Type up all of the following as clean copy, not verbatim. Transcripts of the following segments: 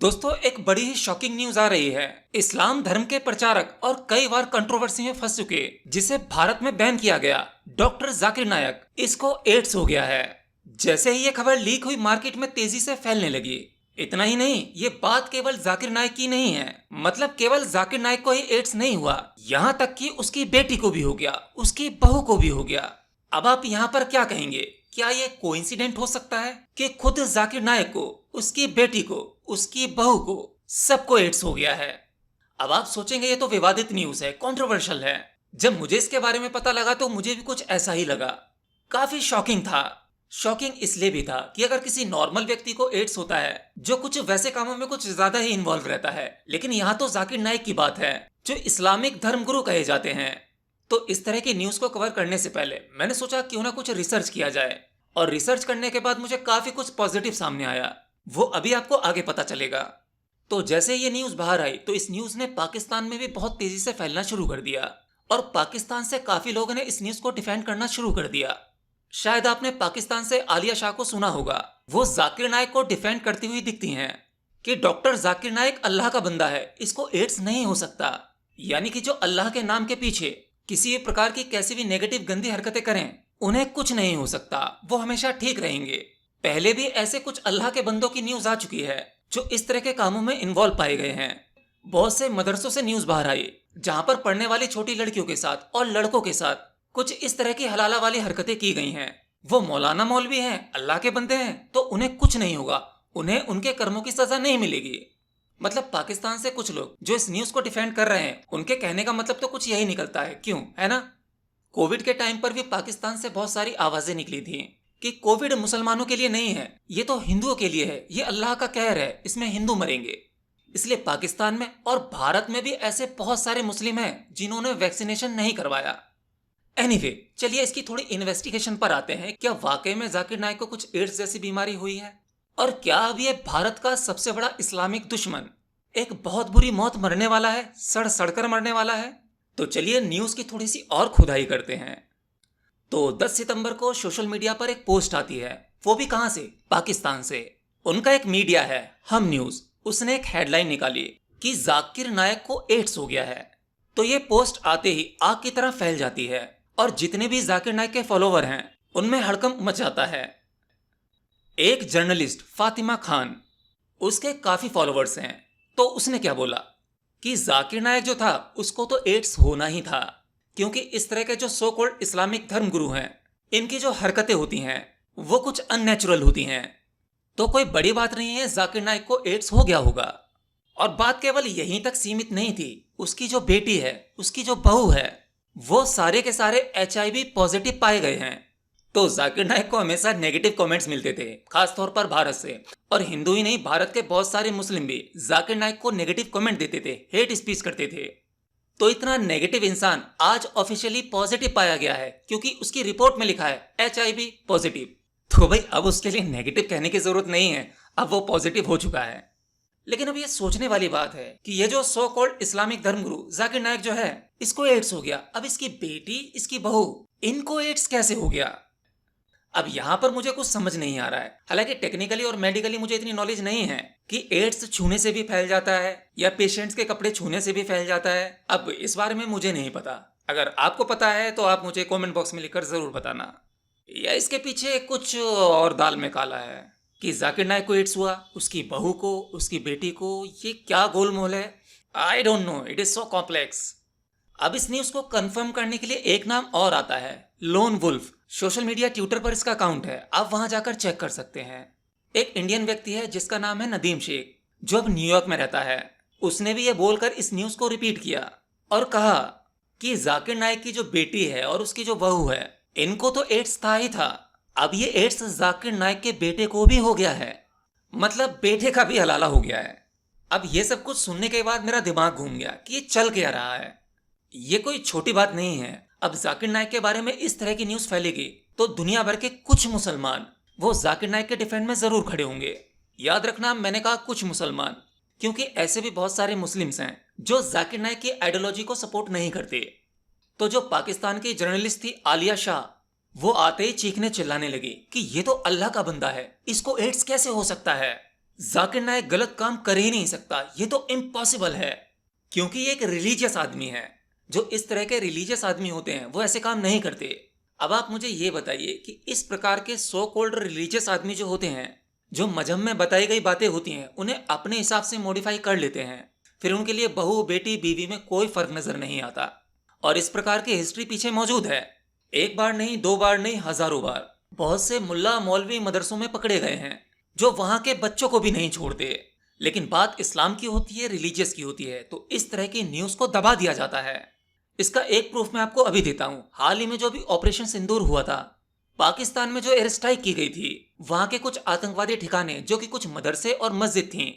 दोस्तों, एक बड़ी ही शॉकिंग न्यूज आ रही है। इस्लाम धर्म के प्रचारक और कई बार कंट्रोवर्सी में फंस चुके, जिसे भारत में बैन किया गया, डॉक्टर जाकिर नायक, इसको एड्स हो गया है। जैसे ही ये खबर लीक हुई, मार्केट में तेजी से फैलने लगी। इतना ही नहीं, ये बात केवल जाकिर नायक की नहीं है। मतलब केवल जाकिर नायक को ही एड्स नहीं हुआ, यहाँ तक कि उसकी बेटी को भी हो गया, उसकी बहू को भी हो गया। अब आप यहाँ पर क्या कहेंगे? क्या ये कोइंसिडेंट हो सकता है कि खुद जाकिर नायक को, उसकी बेटी को, उसकी बहू को, सबको एड्स हो गया है? अब आप सोचेंगे ये तो विवादित न्यूज है, कंट्रोवर्शियल है। जब मुझे इसके बारे में पता लगा तो मुझे भी कुछ ऐसा ही लगा। काफी शॉकिंग था। शॉकिंग इसलिए भी था कि अगर किसी नॉर्मल व्यक्ति को एड्स होता है, जो कुछ वैसे कामों में कुछ ज्यादा ही इन्वॉल्व रहता है, लेकिन यहाँ तो जाकिर नायक की बात है, जो इस्लामिक धर्मगुरु कहे जाते हैं। तो इस तरह की न्यूज को कवर करने से पहले मैंने सोचा क्यों ना कुछ रिसर्च किया जाए, और रिसर्च करने के बाद मुझे काफी कुछ पॉजिटिव सामने आया। वो अभी आपको आगे पता चलेगा। तो जैसे ये न्यूज बाहर आई तो इस न्यूज ने पाकिस्तान में भी बहुत तेजी से फैलना शुरू कर दिया, और पाकिस्तान से काफी लोगों ने इस न्यूज को डिफेंड करना शुरू कर दिया। शायद आपने पाकिस्तान से आलिया शाह को सुना होगा। वो जाकिर नायक को डिफेंड करती हुई दिखती हैं कि डॉक्टर जाकिर नायक अल्लाह का बंदा है, इसको एड्स नहीं हो सकता। यानी कि जो अल्लाह के नाम के पीछे किसी भी प्रकार की कैसी भी नेगेटिव गंदी हरकतें करें, उन्हें कुछ नहीं हो सकता, वो हमेशा ठीक रहेंगे। पहले भी ऐसे कुछ अल्लाह के बंदों की न्यूज आ चुकी है जो इस तरह के कामों में इन्वॉल्व पाए गए हैं। बहुत से मदरसों से न्यूज बाहर आई, जहां पर पढ़ने वाली छोटी लड़कियों के साथ और लड़कों के साथ कुछ इस तरह की हलाला वाली हरकतें की गई हैं। वो मौलाना मौलवी हैं, अल्लाह के बंदे हैं, तो उन्हें कुछ नहीं होगा, उन्हें उनके कर्मों की सजा नहीं मिलेगी। मतलब पाकिस्तान से कुछ लोग जो इस न्यूज को डिफेंड कर रहे हैं, उनके कहने का मतलब तो कुछ यही निकलता है, क्यों, है ना? कोविड के टाइम पर भी पाकिस्तान से बहुत सारी आवाजें निकली थी कि कोविड मुसलमानों के लिए नहीं है, ये तो हिंदुओं के लिए है, ये अल्लाह का कहर है, इसमें हिंदू मरेंगे। इसलिए पाकिस्तान में और भारत में भी ऐसे बहुत सारे मुस्लिम हैं जिन्होंने वैक्सीनेशन नहीं करवाया। एनीवे, चलिए इसकी थोड़ी इन्वेस्टिगेशन पर आते हैं। क्या वाकई में जाकिर नायक को कुछ एड्स जैसी बीमारी हुई है? और क्या अब ये भारत का सबसे बड़ा इस्लामिक दुश्मन एक बहुत बुरी मौत मरने वाला है, सड़ सड़कर मरने वाला है? तो चलिए न्यूज की थोड़ी सी और खुदाई करते हैं। तो 10 सितंबर को सोशल मीडिया पर एक पोस्ट आती है, वो भी कहां से? पाकिस्तान से। उनका एक मीडिया है हम न्यूज, उसने एक हेडलाइन निकाली कि जाकिर नायक को एड्स हो गया है। तो ये पोस्ट आते ही आग की तरह फैल जाती है, और जितने भी जाकिर नायक के फॉलोवर हैं उनमें हड़कंप मच जाता है। एक जर्नलिस्ट फातिमा खान, उसके काफी फॉलोवर्स हैं, तो उसने क्या बोला कि जाकिर नायक जो था उसको तो एड्स होना ही था, क्योंकि इस तरह के जो सो कॉल्ड इस्लामिक धर्म गुरु हैं, इनकी जो हरकतें होती हैं वो कुछ अननेचुरल होती हैं। तो कोई बड़ी बात नहीं है, जाकिर नायक को एड्स हो गया होगा। और बात केवल यहीं तक सीमित नहीं थी, उसकी जो बेटी है, उसकी जो बहू है, वो सारे के सारे HIV पॉजिटिव पाए गए हैं। तो जाकिर नायक को हमेशा नेगेटिव कमेंट्स मिलते थे, खासतौर पर भारत से। और हिंदू ही नहीं, भारत के बहुत सारे मुस्लिम भी जाकिर नायक को नेगेटिव कमेंट देते थे, हेट स्पीच करते थे। तो इतना नेगेटिव इंसान आज ऑफिशियली पॉजिटिव पाया गया है, क्योंकि उसकी रिपोर्ट में लिखा है HIV पॉजिटिव। तो भाई अब उसके लिए नेगेटिव कहने की जरूरत नहीं है, अब वो पॉजिटिव हो चुका है। लेकिन अब ये सोचने वाली बात है कि ये जो सो कॉल्ड इस्लामिक धर्मगुरु जाकिर नायक जो है, इसको एड्स हो गया, अब इसकी बेटी, इसकी बहू, इनको एड्स कैसे हो गया? अब यहाँ पर मुझे कुछ समझ नहीं आ रहा है। हालांकि टेक्निकली और मेडिकली मुझे इतनी नॉलेज नहीं है कि एड्स छूने से भी फैल जाता है या पेशेंट्स के कपड़े छूने से भी फैल जाता है। अब इस बारे में मुझे नहीं पता। अगर आपको पता है तो आप मुझे कमेंट बॉक्स में लिखकर जरूर बताना, या इसके पीछे कुछ और दाल में काला है कि जाकिर नायक को एड्स हुआ, उसकी बहू को, उसकी बेटी को, ये क्या गोलमोल है? I don't know, it is so complex. अब इस न्यूज को कंफर्म करने के लिए एक नाम और आता है, lone wolf. Social media Twitter पर इसका अकाउंट है, आप वहां जाकर चेक कर सकते हैं। एक इंडियन व्यक्ति है जिसका नाम है नदीम शेख, जो अब न्यूयॉर्क में रहता है। उसने भी ये बोलकर इस न्यूज को रिपीट किया और कहा कि जाकिर नायक की जो बेटी है और उसकी जो बहू है, इनको तो एड्स था ही था, अब ये एड्स जाकिर नायक के बेटे को भी हो गया है। मतलब बेटे का भी हलाला हो गया है। अब ये सब कुछ सुनने के बाद मेरा दिमाग घूम गया कि ये चल क्या रहा है। ये कोई छोटी बात नहीं है। अब जाकिर नायक के बारे में इस तरह की न्यूज फैलेगी तो दुनिया भर के कुछ मुसलमान वो जाकिर नायक के डिफेंड में जरूर खड़े होंगे। याद रखना, मैंने कहा कुछ मुसलमान, क्योंकि ऐसे भी बहुत सारे मुस्लिम्स हैं जो जाकिर नायक की आइडियोलॉजी को सपोर्ट नहीं करते। तो जो पाकिस्तान की जर्नलिस्ट थी आलिया शाह, वो आते ही चीखने चिल्लाने लगी कि ये तो अल्लाह का बंदा है, इसको एड्स कैसे हो सकता है? जाकिर नायक गलत काम कर ही नहीं सकता, ये तो इम्पॉसिबल है, क्योंकि ये एक रिलीजियस आदमी है। जो इस तरह के रिलीजियस आदमी होते हैं वो ऐसे काम नहीं करते। अब आप मुझे ये बताइए कि इस प्रकार के सो कॉल्ड रिलीजियस आदमी जो होते हैं, जो मजहब में बताई गई बातें होती हैं उन्हें अपने हिसाब से मॉडिफाई कर लेते हैं, फिर उनके लिए बहू बेटी बीवी में कोई फर्क नजर नहीं आता। और इस प्रकार की हिस्ट्री पीछे मौजूद है। एक बार नहीं, दो बार नहीं, हजारों बार बहुत से मुल्ला मौलवी मदरसों में पकड़े गए हैं जो वहां के बच्चों को भी नहीं छोड़ते। लेकिन बात इस्लाम की होती है, रिलीजियस की होती है, तो इस तरह की न्यूज को दबा दिया जाता है। इसका एक प्रूफ मैं आपको अभी देता हूं। हाल ही में जो भी ऑपरेशन सिंदूर हुआ था, पाकिस्तान में जो एयर स्ट्राइक की गई थी, वहां के कुछ आतंकवादी ठिकाने जो कि कुछ मदरसे और मस्जिद थी,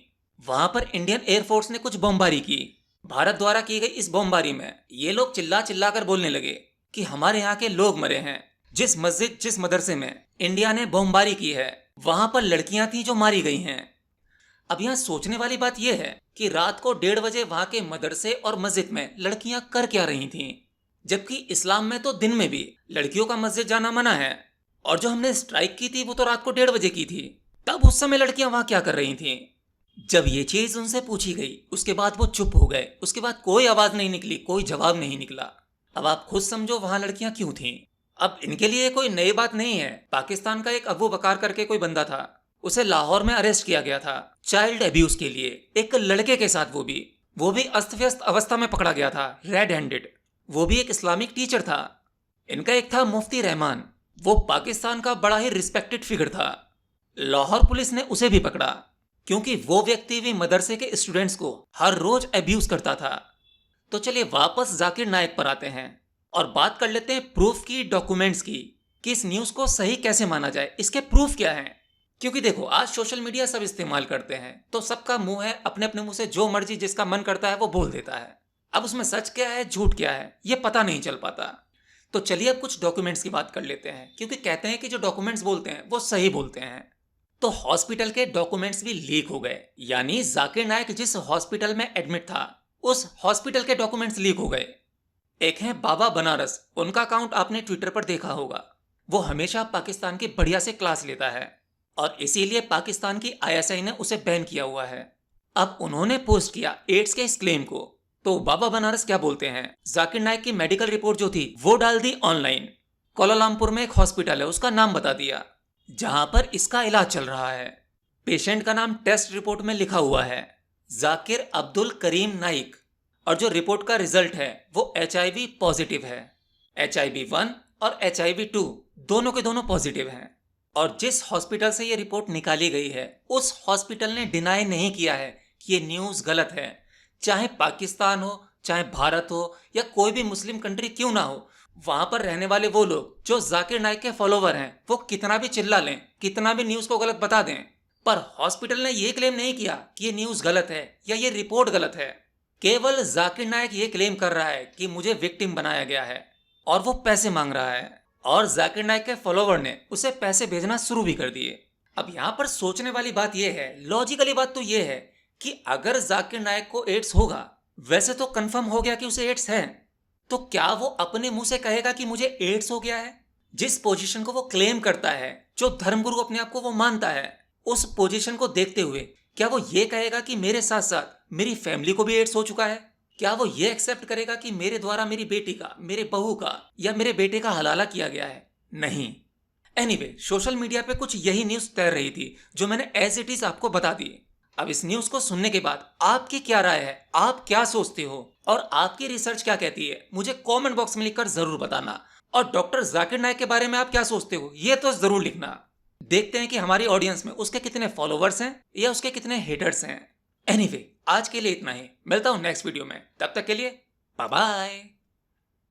वहां पर इंडियन एयरफोर्स ने कुछ बमबारी की। भारत द्वारा की गई इस बमबारी में ये लोग चिल्ला चिल्ला कर बोलने लगे कि हमारे यहाँ के लोग मरे हैं। जिस मस्जिद जिस मदरसे में इंडिया ने बमबारी की है, वहां पर लड़कियां थी जो मारी गई हैं। अब यहाँ सोचने वाली बात यह है कि रात को 1:30 बजे वहां के मदरसे और मस्जिद में लड़कियां कर क्या रही थीं, जबकि इस्लाम में तो दिन में भी लड़कियों का मस्जिद जाना मना है। और जो हमने स्ट्राइक की थी वो तो रात को 1:30 बजे की थी, तब उस समय लड़कियां वहां क्या कर रही थीं? जब ये चीज उनसे पूछी गई उसके बाद वो चुप हो गए। उसके बाद कोई आवाज नहीं निकली, कोई जवाब नहीं निकला। अब आप खुद समझो वहां लड़कियां क्यों थीं। अब इनके लिए कोई नई बात नहीं है। पाकिस्तान का एक अबू बकार करके कोई बंदा था, उसे लाहौर में अरेस्ट किया गया था चाइल्ड अब्यूज के लिए, एक लड़के के साथ। वो भी अस्त व्यस्त अवस्था में पकड़ा गया था, रेड हैंडेड। वो भी एक इस्लामिक टीचर था। इनका एक था मुफ्ती रहमान, वो पाकिस्तान का बड़ा ही रिस्पेक्टेड फिगर था। लाहौर पुलिस ने उसे भी पकड़ा क्योंकि वो व्यक्ति भी मदरसे के स्टूडेंट्स को हर रोज अब्यूज करता था। तो चलिए वापस जाकिर नायक पर आते हैं और बात कर लेते हैं प्रूफ की, डॉक्यूमेंट्स की, कि इस न्यूज को सही कैसे माना जाए, इसके प्रूफ क्या हैं। क्योंकि देखो, आज सोशल मीडिया सब इस्तेमाल करते हैं, तो सबका मुंह है, अपने अपने मुंह से जो मर्जी जिसका मन करता है वो बोल देता है। अब उसमें सच क्या है झूठ क्या है ये पता नहीं चल पाता। तो चलिए अब कुछ डॉक्यूमेंट्स की बात कर लेते हैं, क्योंकि कहते हैं कि जो डॉक्यूमेंट्स बोलते हैं वो सही बोलते हैं। तो हॉस्पिटल के डॉक्यूमेंट्स भी लीक हो गए, यानी जाकिर नायक जिस हॉस्पिटल में एडमिट था उस हॉस्पिटल के डॉक्यूमेंट्स लीक हो गए। एक है बाबा बनारस, उनका अकाउंट आपने ट्विटर पर देखा होगा। वो हमेशा पाकिस्तान की बढ़िया से क्लास लेता है और इसीलिए पाकिस्तान की आईएसआई ने उसे बैन किया हुआ है। अब उन्होंने पोस्ट किया एड्स के इस क्लेम को, तो बाबा बनारस क्या बोलते हैं, जाकिर नायक की मेडिकल रिपोर्ट जो थी वो डाल दी ऑनलाइन। कोलालमपुर में एक हॉस्पिटल है, उसका नाम बता दिया जहां पर इसका इलाज चल रहा है। पेशेंट का नाम टेस्ट रिपोर्ट में लिखा हुआ है जाकिर अब्दुल करीम नाइक, और जो रिपोर्ट का रिजल्ट है वो HIV पॉजिटिव है। HIV-1 और HIV-2 दोनों के दोनों पॉजिटिव हैं। और जिस हॉस्पिटल से ये रिपोर्ट निकाली गई है उस हॉस्पिटल ने डिनाई नहीं किया है कि ये न्यूज़ गलत है। चाहे पाकिस्तान हो, चाहे भारत हो, या कोई भी मुस्लिम कंट्री क्यों ना हो, वहां पर रहने वाले वो लोग जो जाकिर नाइक के फॉलोवर हैं वो कितना भी चिल्ला लें, कितना भी न्यूज़ को गलत बता दें, पर हॉस्पिटल ने ये क्लेम नहीं किया कि ये न्यूज़ गलत है या ये रिपोर्ट गलत है। केवल जाकिर नायक ये क्लेम कर रहा है कि मुझे विक्टिम बनाया गया है और वो पैसे मांग रहा है, और जाकिर नायक के फॉलोवर ने उसे पैसे भेजना शुरू भी कर दिए। अब यहाँ पर सोचने वाली बात यह है, लॉजिकली बात तो यह है कि अगर जाकिर नायक को एड्स होगा, वैसे तो कंफर्म हो गया कि उसे एड्स है, तो क्या वो अपने मुंह से कहेगा कि मुझे एड्स हो गया है? जिस पोजीशन को वो क्लेम करता है, जो धर्मगुरु अपने आप को वो मानता है, उस पोजीशन को देखते हुए क्या वो ये कहेगा कि मेरे साथ साथ मेरी फैमिली को भी एड्स हो चुका है? क्या वो ये एक्सेप्ट करेगा कि मेरे द्वारा मेरी बेटी का, मेरे बहू का या मेरे बेटे का हलाला किया गया है? नहीं। एनीवे, सोशल मीडिया पे कुछ यही न्यूज तैर रही थी जो मैंने एज इट इज आपको बता दी। अब इस न्यूज को सुनने के बाद आपकी क्या राय है, आप क्या सोचते हो और आपकी रिसर्च क्या कहती है, मुझे कमेंट बॉक्स में लिखकर जरूर बताना। और डॉक्टर जाकिर नायक के बारे में आप क्या सोचते हो ये तो जरूर लिखना। देखते हैं कि हमारी ऑडियंस में उसके कितने फॉलोवर्स हैं या उसके कितने हेटर्स हैं। एनीवे, आज के लिए इतना ही, मिलता हूं नेक्स्ट वीडियो में, तब तक के लिए बाय बाय।